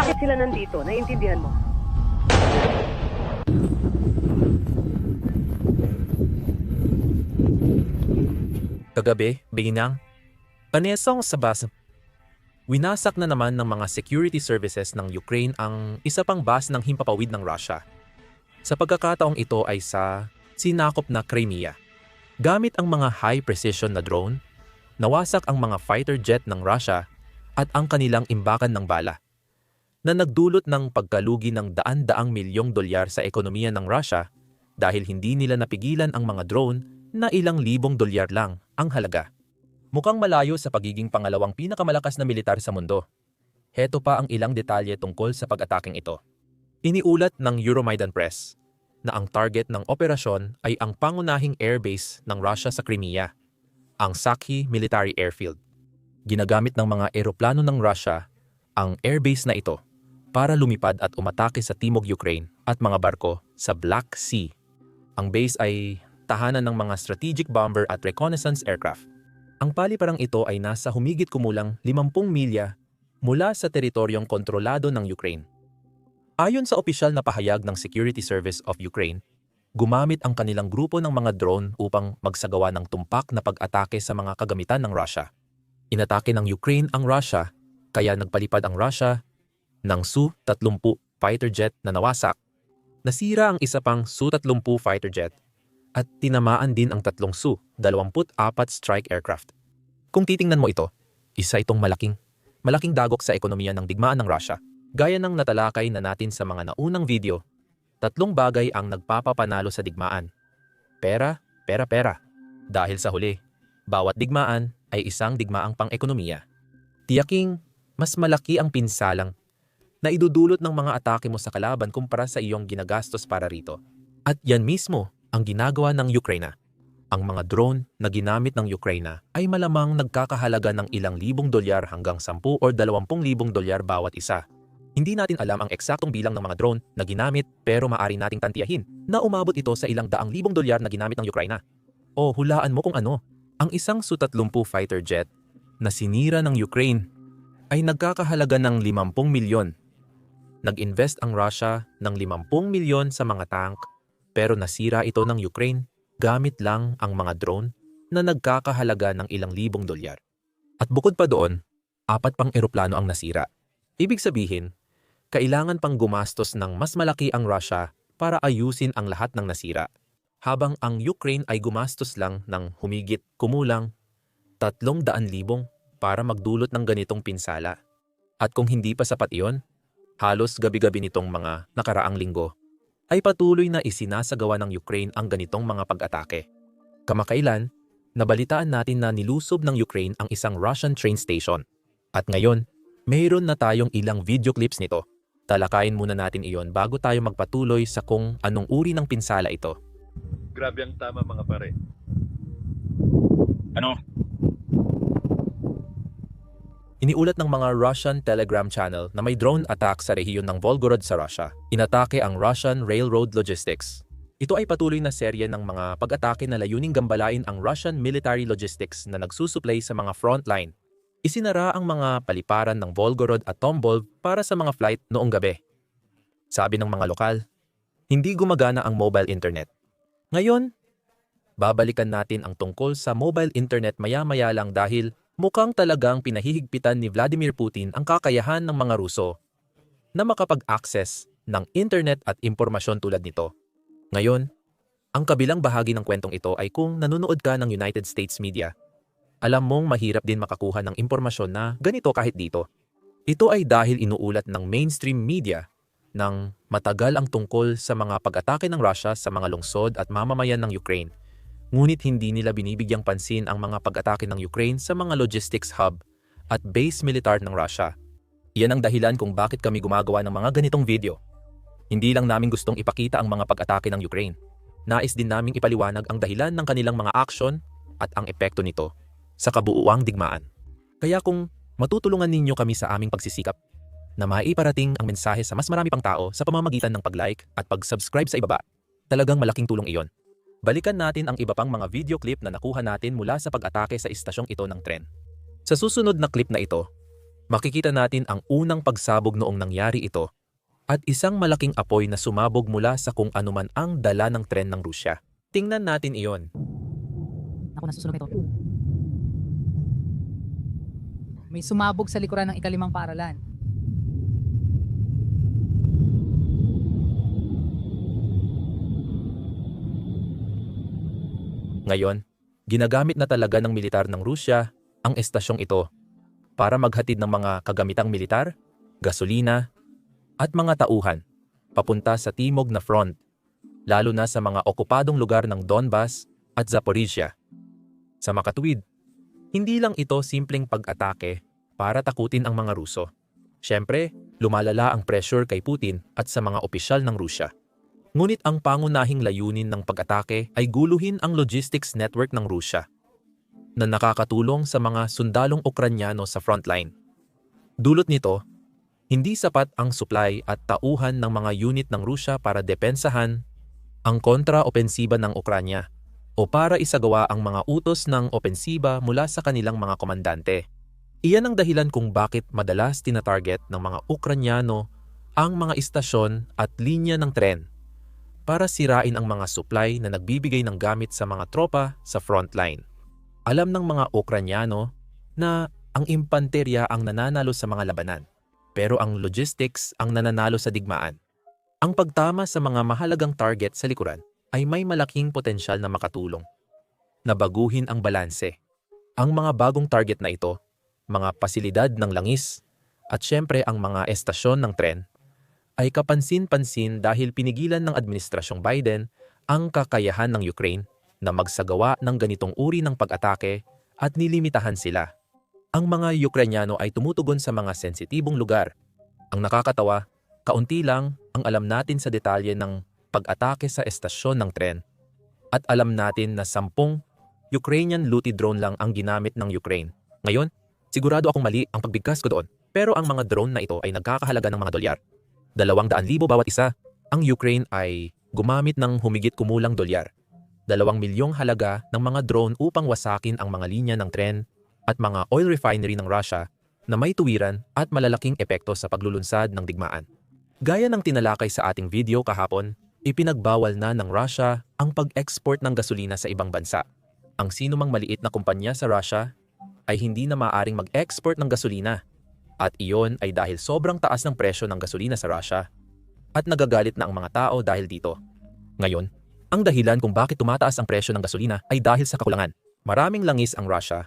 Bakit sila nandito? Naiintindihan mo? Kagabi, Binang, panesong sa bus. Winasak na naman ng mga security services ng Ukraine ang isa pang bus ng himpapawid ng Russia. Sa pagkakataong ito ay sa sinakop na Crimea. Gamit ang mga high-precision na drone, nawasak ang mga fighter jet ng Russia at ang kanilang imbakan ng bala, na nagdulot ng pagkalugi ng daan-daang milyong dolyar sa ekonomiya ng Russia dahil hindi nila napigilan ang mga drone na ilang libong dolyar lang ang halaga. Mukhang malayo sa pagiging pangalawang pinakamalakas na militar sa mundo. Heto pa ang ilang detalye tungkol sa pag-ataking ito. Iniulat ng Euromaidan Press na ang target ng operasyon ay ang pangunahing airbase ng Russia sa Crimea, ang Sakhi Military Airfield. Ginagamit ng mga eroplano ng Russia ang airbase na ito para lumipad at umatake sa timog Ukraine at mga barko sa Black Sea. Ang base ay tahanan ng mga strategic bomber at reconnaissance aircraft. Ang paliparang ito ay nasa humigit kumulang 50 milya mula sa teritoryong kontrolado ng Ukraine. Ayon sa opisyal na pahayag ng Security Service of Ukraine, gumamit ang kanilang grupo ng mga drone upang magsagawa ng tumpak na pag-atake sa mga kagamitan ng Russia. Inatake ng Ukraine ang Russia, kaya nagpalipad ang Russia ng Su-30 fighter jet na nawasak. Nasira ang isa pang Su-30 fighter jet at tinamaan din ang tatlong Su-24 strike aircraft. Kung titingnan mo ito, isa itong malaking dagok sa ekonomiya ng digmaan ng Russia. Gaya ng natalakay na natin sa mga naunang video, tatlong bagay ang nagpapapanalo sa digmaan. Pera, pera, pera. Dahil sa huli, bawat digmaan ay isang digmaang pang-ekonomiya. Tiyaking mas malaki ang pinsalang na idudulot ng mga atake mo sa kalaban kumpara sa iyong ginagastos para rito. At yan mismo ang ginagawa ng Ukraine. Ang mga drone na ginamit ng Ukraine ay malamang nagkakahalaga ng ilang libong dolyar hanggang 10 o 20,000 dolyar bawat isa. Hindi natin alam ang eksaktong bilang ng mga drone na ginamit pero maaari nating tantiyahin na umabot ito sa ilang daang libong dolyar na ginamit ng Ukraine. O hulaan mo kung ano, ang isang Su-30 fighter jet na sinira ng Ukraine ay nagkakahalaga ng 50 milyon. Nag-invest ang Russia ng 50 milyon sa mga tank pero nasira ito ng Ukraine gamit lang ang mga drone na nagkakahalaga ng ilang libong dolyar. At bukod pa doon, 4 pang eroplano ang nasira. Ibig sabihin, kailangan pang gumastos ng mas malaki ang Russia para ayusin ang lahat ng nasira, habang ang Ukraine ay gumastos lang ng humigit kumulang 300,000 para magdulot ng ganitong pinsala. At kung hindi pa sapat iyon, halos gabi-gabi nitong mga nakaraang linggo, ay patuloy na isinasagawa ng Ukraine ang ganitong mga pag-atake. Kamakailan, nabalitaan natin na nilusob ng Ukraine ang isang Russian train station. At ngayon, mayroon na tayong ilang video clips nito. Talakayin muna natin iyon bago tayo magpatuloy sa kung anong uri ng pinsala ito. Grabe ang tama mga pare. Ano? Iniulat ng mga Russian Telegram channel na may drone attack sa rehiyon ng Volgorod sa Russia. Inatake ang Russian Railroad Logistics. Ito ay patuloy na serye ng mga pag-atake na layuning gambalain ang Russian military logistics na nagsusuplay sa mga frontline. Isinara ang mga paliparan ng Volgorod at Tambov para sa mga flight noong gabi. Sabi ng mga lokal, hindi gumagana ang mobile internet. Ngayon, babalikan natin ang tungkol sa mobile internet maya-maya lang dahil mukhang talagang pinahihigpitan ni Vladimir Putin ang kakayahan ng mga Ruso na makapag-access ng internet at impormasyon tulad nito. Ngayon, ang kabilang bahagi ng kwentong ito ay kung nanonood ka ng United States media, alam mong mahirap din makakuha ng impormasyon na ganito kahit dito. Ito ay dahil inuulat ng mainstream media ng matagal ang tungkol sa mga pag-atake ng Russia sa mga lungsod at mamamayan ng Ukraine. Ngunit hindi nila binibigyang pansin ang mga pag-atake ng Ukraine sa mga logistics hub at base militar ng Russia. Iyan ang dahilan kung bakit kami gumagawa ng mga ganitong video. Hindi lang namin gustong ipakita ang mga pag-atake ng Ukraine. Nais din naming ipaliwanag ang dahilan ng kanilang mga aksyon at ang epekto nito sa kabuuang digmaan. Kaya kung matutulungan ninyo kami sa aming pagsisikap na maiparating ang mensahe sa mas marami pang tao sa pamamagitan ng pag-like at pag-subscribe sa ibaba, talagang malaking tulong iyon. Balikan natin ang iba pang mga video clip na nakuha natin mula sa pag-atake sa istasyong ito ng tren. Sa susunod na clip na ito, Makikita natin ang unang pagsabog noong nangyari ito at isang malaking apoy na sumabog mula sa kung anuman ang dala ng tren ng Rusya. Tingnan natin iyon. Ako, nasusunog ito. May sumabog sa likuran ng ikalimang paaralan. Ngayon, ginagamit na talaga ng militar ng Rusya ang estasyong ito para maghatid ng mga kagamitang militar, gasolina, at mga tauhan papunta sa timog na front, lalo na sa mga okupadong lugar ng Donbas at Zaporizhia. Sa makatuwid, hindi lang ito simpleng pag-atake para takutin ang mga Ruso. Siyempre, lumalala ang pressure kay Putin at sa mga opisyal ng Rusya. Ngunit ang pangunahing layunin ng pag-atake ay guluhin ang logistics network ng Rusya na nakakatulong sa mga sundalong Ukranyano sa frontline. Dulot nito, hindi sapat ang supply at tauhan ng mga unit ng Rusya para depensahan ang kontra-opensiba ng Ukranya o para isagawa ang mga utos ng opensiba mula sa kanilang mga komandante. Iyan ang dahilan kung bakit madalas tinatarget ng mga Ukranyano ang mga istasyon at linya ng tren para sirain ang mga supply na nagbibigay ng gamit sa mga tropa sa frontline. Alam ng mga Ukranyano na ang impanterya ang nananalo sa mga labanan, pero ang logistics ang nananalo sa digmaan. Ang pagtama sa mga mahalagang target sa likuran ay may malaking potensyal na makatulong na baguhin ang balanse. Ang mga bagong target na ito, mga pasilidad ng langis, at syempre ang mga estasyon ng tren, ay kapansin-pansin dahil pinigilan ng Administrasyong Biden ang kakayahan ng Ukraine na magsagawa ng ganitong uri ng pag-atake at nilimitahan sila. Ang mga Ukranyano ay tumutugon sa mga sensitibong lugar. Ang nakakatawa, kaunti lang ang alam natin sa detalye ng pag-atake sa estasyon ng tren. At alam natin na 10 Ukrainian Lutey drone lang ang ginamit ng Ukraine. Ngayon, sigurado akong mali ang pagbigkas ko doon, pero ang mga drone na ito ay nagkakahalaga ng mga dolyar. 200,000 bawat isa. Ang Ukraine ay gumamit ng humigit kumulang dolyar. 2 milyong halaga ng mga drone upang wasakin ang mga linya ng tren at mga oil refinery ng Russia na may tuwiran at malalaking epekto sa paglulunsad ng digmaan. Gaya ng tinalakay sa ating video kahapon, ipinagbawal na ng Russia ang pag-export ng gasolina sa ibang bansa. Ang sinumang maliit na kumpanya sa Russia ay hindi na maaaring mag-export ng gasolina. At iyon ay dahil sobrang taas ng presyo ng gasolina sa Russia at nagagalit na ang mga tao dahil dito. Ngayon, ang dahilan kung bakit tumataas ang presyo ng gasolina ay dahil sa kakulangan. Maraming langis ang Russia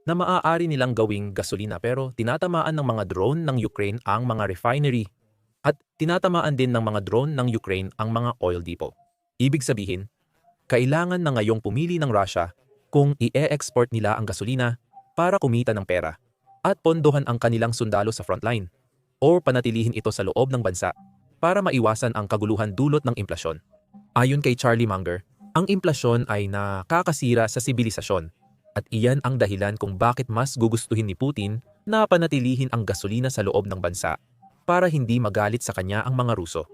na maaari nilang gawing gasolina pero tinatamaan ng mga drone ng Ukraine ang mga refinery at tinatamaan din ng mga drone ng Ukraine ang mga oil depot. Ibig sabihin, kailangan na ngayong pumili ng Russia kung i-export nila ang gasolina para kumita ng pera at pondohan ang kanilang sundalo sa frontline o panatilihin ito sa loob ng bansa para maiwasan ang kaguluhan dulot ng implasyon. Ayon kay Charlie Munger, ang implasyon ay nakakasira sa sibilisasyon at iyan ang dahilan kung bakit mas gugustuhin ni Putin na panatilihin ang gasolina sa loob ng bansa para hindi magalit sa kanya ang mga Ruso.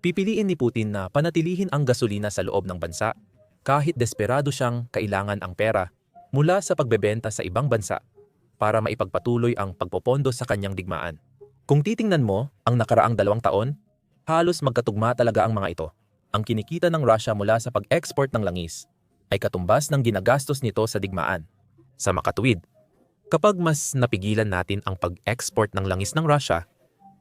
Pipiliin ni Putin na panatilihin ang gasolina sa loob ng bansa kahit desperado siyang kailangan ang pera mula sa pagbebenta sa ibang bansa para maipagpatuloy ang pagpopondo sa kanyang digmaan. Kung titingnan mo ang nakaraang 2 taon, halos magkatugma talaga ang mga ito. Ang kinikita ng Russia mula sa pag-export ng langis ay katumbas ng ginagastos nito sa digmaan. Sa makatuwid, kapag mas napigilan natin ang pag-export ng langis ng Russia,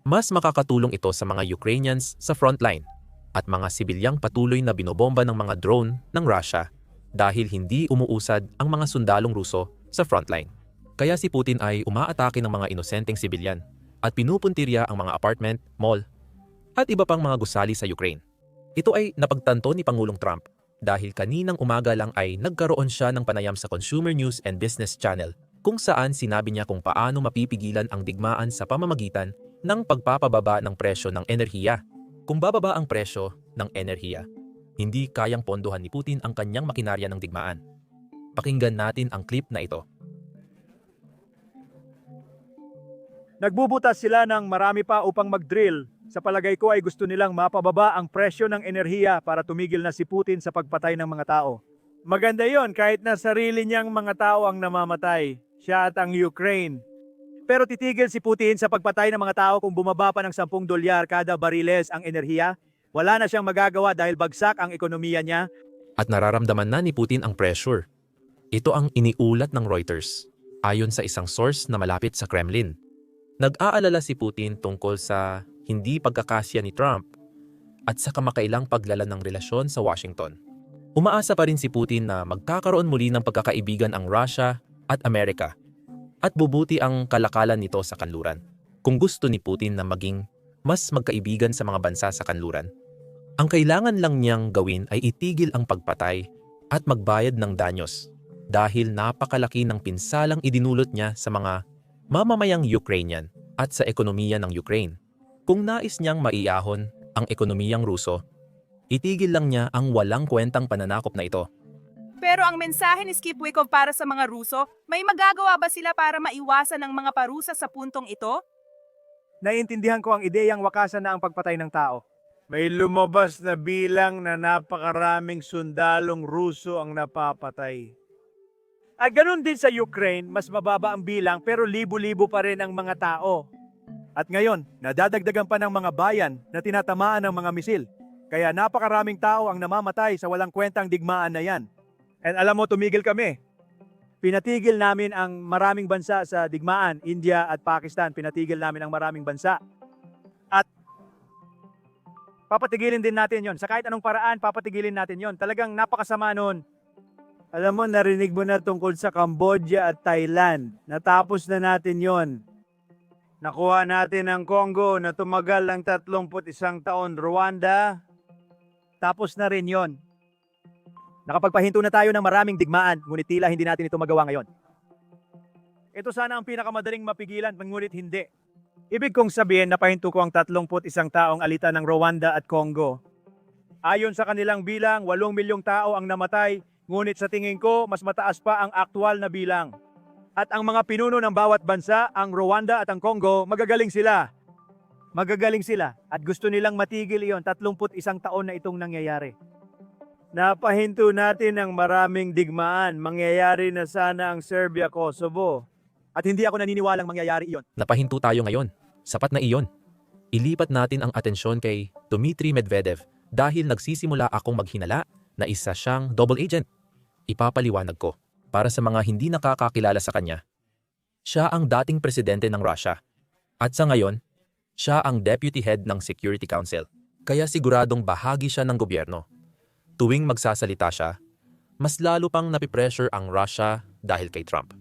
mas makakatulong ito sa mga Ukrainians sa frontline at mga sibilyang patuloy na binobomba ng mga drone ng Russia dahil hindi umuusad ang mga sundalong Ruso sa frontline. Kaya si Putin ay umaatake ng mga inosenteng sibilyan at pinupuntirya ang mga apartment, mall, at iba pang mga gusali sa Ukraine. Ito ay napagtanto ni Pangulong Trump dahil kaninang umaga lang ay nagkaroon siya ng panayam sa Consumer News and Business Channel kung saan sinabi niya kung paano mapipigilan ang digmaan sa pamamagitan ng pagpapababa ng presyo ng enerhiya. Kung bababa ang presyo ng enerhiya, hindi kayang pondohan ni Putin ang kanyang makinarya ng digmaan. Pakinggan natin ang clip na ito. Nagbubutas sila ng marami pa upang mag-drill. Sa palagay ko ay gusto nilang mapababa ang presyo ng enerhiya para tumigil na si Putin sa pagpatay ng mga tao. Maganda yon kahit na sarili niyang mga tao ang namamatay, siya at ang Ukraine. Pero titigil si Putin sa pagpatay ng mga tao kung bumaba pa ng $10 kada bariles ang enerhiya? Wala na siyang magagawa dahil bagsak ang ekonomiya niya. At nararamdaman na ni Putin ang pressure. Ito ang iniulat ng Reuters, ayon sa isang source na malapit sa Kremlin. Nag-aalala si Putin tungkol sa hindi pagkakasya ni Trump at sa kamakailang paglala ng relasyon sa Washington. Umaasa pa rin si Putin na magkakaroon muli ng pagkakaibigan ang Russia at Amerika at bubuti ang kalakalan nito sa kanluran. Kung gusto ni Putin na maging mas magkaibigan sa mga bansa sa kanluran, ang kailangan lang niyang gawin ay itigil ang pagpatay at magbayad ng danyos dahil napakalaki ng pinsalang idinulot niya sa mga mamamayang Ukrainian at sa ekonomiya ng Ukraine. Kung nais niyang maiahon ang ekonomiyang Ruso, itigil lang niya ang walang kwentang pananakop na ito. Pero ang mensahe ni Skip Wickow para sa mga Ruso, may magagawa ba sila para maiwasan ang mga parusa sa puntong ito? Naiintindihan ko ang ideyang wakasan na ang pagpatay ng tao. May lumabas na bilang na napakaraming sundalong Ruso ang napapatay. At ganun din sa Ukraine, mas mababa ang bilang pero libo-libo pa rin ang mga tao. At ngayon, nadadagdagan pa ng mga bayan na tinatamaan ng mga misil. Kaya napakaraming tao ang namamatay sa walang kwentang digmaan na yan. And alam mo, tumigil kami. Pinatigil namin ang maraming bansa sa digmaan, India at Pakistan. Pinatigil namin ang maraming bansa. At papatigilin din natin yon. Sa kahit anong paraan, papatigilin natin yon. Talagang napakasama nun. Alam mo, narinig mo na tungkol sa Cambodia at Thailand. Natapos na natin yon. Nakuha natin ang Congo na tumagal ng 31 taon. Rwanda, tapos na rin yon. Nakapagpahinto na tayo ng maraming digmaan, ngunit tila hindi natin ito magawa ngayon. Ito sana ang pinakamadaling mapigilan, ngunit hindi. Ibig kong sabihin, napahinto ko ang 31 taong alita ng Rwanda at Congo. Ayon sa kanilang bilang, 8 milyong tao ang namatay, ngunit sa tingin ko, mas mataas pa ang aktwal na bilang. At ang mga pinuno ng bawat bansa, ang Rwanda at ang Congo, magagaling sila. Magagaling sila at gusto nilang matigil iyon. 31 taon na itong nangyayari. Napahinto natin ang maraming digmaan. Mangyayari na sana ang Serbia-Kosovo. At hindi ako naniniwalang mangyayari iyon. Napahinto tayo ngayon. Sapat na iyon. Ilipat natin ang atensyon kay Dmitry Medvedev dahil nagsisimula akong maghinala na isa siyang double agent. Ipapaliwanag ko para sa mga hindi nakakakilala sa kanya. Siya ang dating presidente ng Russia. At sa ngayon, siya ang deputy head ng Security Council. Kaya siguradong bahagi siya ng gobyerno. Tuwing magsasalita siya, mas lalo pang napipressure ang Russia dahil kay Trump.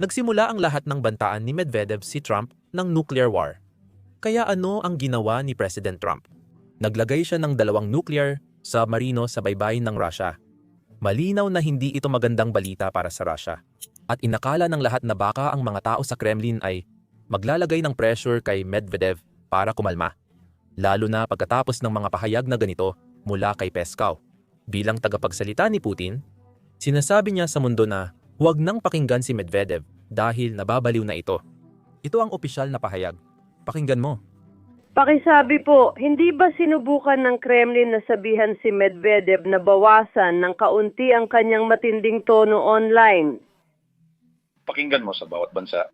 Nagsimula ang lahat ng bantaan ni Medvedev si Trump ng nuclear war. Kaya ano ang ginawa ni President Trump? Naglagay siya ng 2 nuclear submarino sa baybayin ng Russia. Malinaw na hindi ito magandang balita para sa Russia. At inakala ng lahat na baka ang mga tao sa Kremlin ay maglalagay ng pressure kay Medvedev para kumalma. Lalo na pagkatapos ng mga pahayag na ganito mula kay Peskov. Bilang tagapagsalita ni Putin, sinasabi niya sa mundo na huwag nang pakinggan si Medvedev dahil nababaliw na ito. Ito ang opisyal na pahayag. Pakinggan mo. Pakisabi po, hindi ba sinubukan ng Kremlin na sabihan si Medvedev na bawasan ng kaunti ang kanyang matinding tono online? Pakinggan mo sa bawat bansa.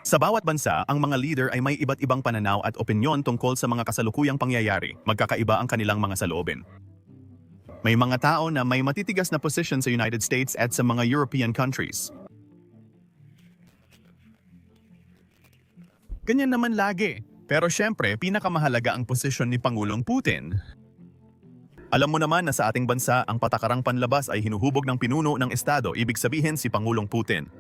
Sa bawat bansa, ang mga leader ay may iba't ibang pananaw at opinyon tungkol sa mga kasalukuyang pangyayari. Magkakaiba ang kanilang mga saloobin. May mga tao na may matitigas na posisyon sa United States at sa mga European countries. Ganyan naman lagi. Pero syempre, pinakamahalaga ang posisyon ni Pangulong Putin. Alam mo naman na sa ating bansa, ang patakarang panlabas ay hinuhubog ng pinuno ng Estado, ibig sabihin si Pangulong Putin.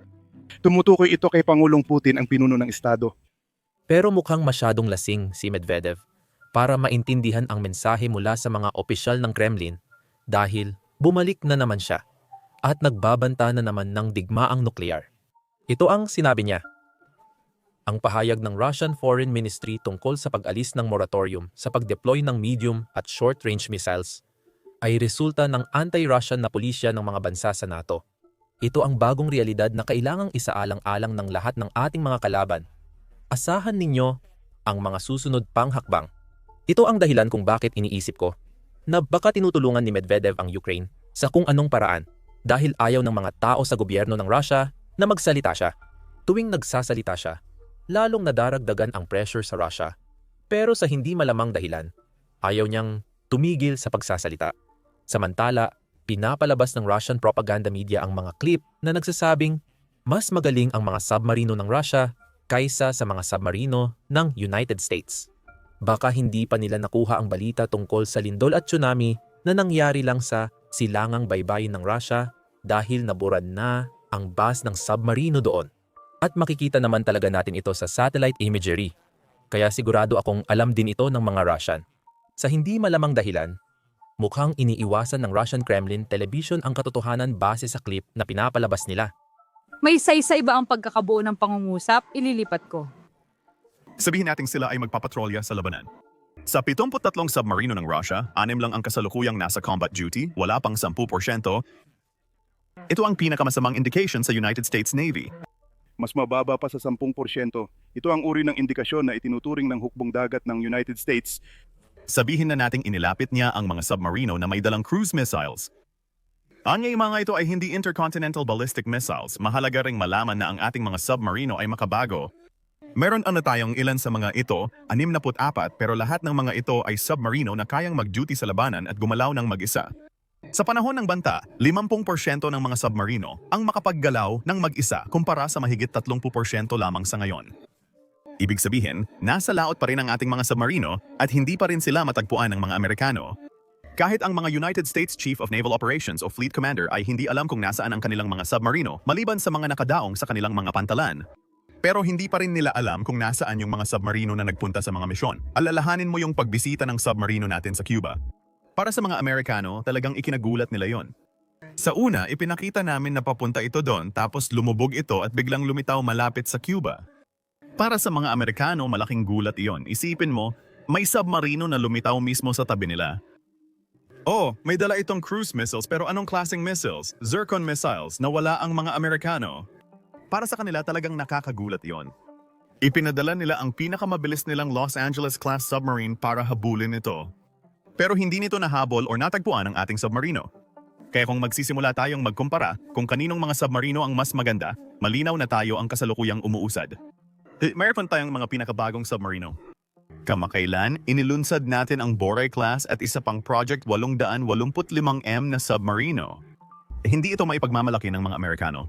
Tumutukoy ito kay Pangulong Putin ang pinuno ng Estado. Pero mukhang masyadong lasing si Medvedev para maintindihan ang mensahe mula sa mga opisyal ng Kremlin dahil bumalik na naman siya at nagbabanta na naman ng digmaang nuklear. Ito ang sinabi niya. Ang pahayag ng Russian Foreign Ministry tungkol sa pag-alis ng moratorium sa pag-deploy ng medium at short-range missiles ay resulta ng anti-Russian na pulisya ng mga bansa sa NATO. Ito ang bagong realidad na kailangang isaalang-alang ng lahat ng ating mga kalaban. Asahan ninyo ang mga susunod pang hakbang. Ito ang dahilan kung bakit iniisip ko na baka tinutulungan ni Medvedev ang Ukraine sa kung anong paraan dahil ayaw ng mga tao sa gobyerno ng Russia na magsalita siya. Tuwing nagsasalita siya, lalong nadaragdagan ang pressure sa Russia. Pero sa hindi malamang dahilan, ayaw niyang tumigil sa pagsasalita. Samantala, pinapalabas ng Russian propaganda media ang mga clip na nagsasabing mas magaling ang mga submarino ng Russia kaysa sa mga submarino ng United States. Baka hindi pa nila nakuha ang balita tungkol sa lindol at tsunami na nangyari lang sa silangang baybayin ng Russia dahil naburan na ang base ng submarino doon. At makikita naman talaga natin ito sa satellite imagery. Kaya sigurado akong alam din ito ng mga Russian. Sa hindi malamang dahilan, mukhang iniiwasan ng Russian Kremlin television ang katotohanan base sa clip na pinapalabas nila. May isa-isa ba ang pagkakabuo ng pangungusap? Ililipat ko. Sabihin natin sila ay magpapatrolya sa labanan. Sa 73 submarino ng Russia, 6 lang ang kasalukuyang nasa combat duty, wala pang 10%. Ito ang pinakamasamang indication sa United States Navy. Mas mababa pa sa 10%. Ito ang uri ng indikasyon na itinuturing ng hukbong dagat ng United States. Sabihin na nating inilapit niya ang mga submarino na may dalang cruise missiles. Anya yung mga ito ay hindi intercontinental ballistic missiles. Mahalaga ring malaman na ang ating mga submarino ay makabago. Meron tayong ilan sa mga ito, 64, pero lahat ng mga ito ay submarino na kayang mag-duty sa labanan at gumalaw ng mag-isa. Sa panahon ng banta, 50% ng mga submarino ang makapaggalaw ng mag-isa kumpara sa mahigit 30% lamang sa ngayon. Ibig sabihin, nasa laot pa rin ang ating mga submarino at hindi pa rin sila matagpuan ng mga Amerikano. Kahit ang mga United States Chief of Naval Operations o Fleet Commander ay hindi alam kung nasaan ang kanilang mga submarino maliban sa mga nakadaong sa kanilang mga pantalan. Pero hindi pa rin nila alam kung nasaan yung mga submarino na nagpunta sa mga misyon. Alalahanin mo yung pagbisita ng submarino natin sa Cuba. Para sa mga Amerikano, talagang ikinagulat nila yon. Sa una, ipinakita namin na papunta ito doon tapos lumubog ito at biglang lumitaw malapit sa Cuba. Para sa mga Amerikano, malaking gulat iyon. Isipin mo, may submarino na lumitaw mismo sa tabi nila. Oh, may dala itong cruise missiles pero anong klaseng missiles? Zircon missiles na wala ang mga Amerikano. Para sa kanila talagang nakakagulat iyon. Ipinadala nila ang pinakamabilis nilang Los Angeles-class submarine para habulin ito. Pero hindi nito nahabol o natagpuan ang ating submarino. Kaya kung magsisimula tayong magkumpara kung kaninong mga submarino ang mas maganda, malinaw na tayo ang kasalukuyang umuusad. Mayroon tayong mga pinakabagong submarino. Kamakailan, inilunsad natin ang Boray-class at isa pang Project 885M na submarino. Hindi ito maipagmamalaki ng mga Amerikano.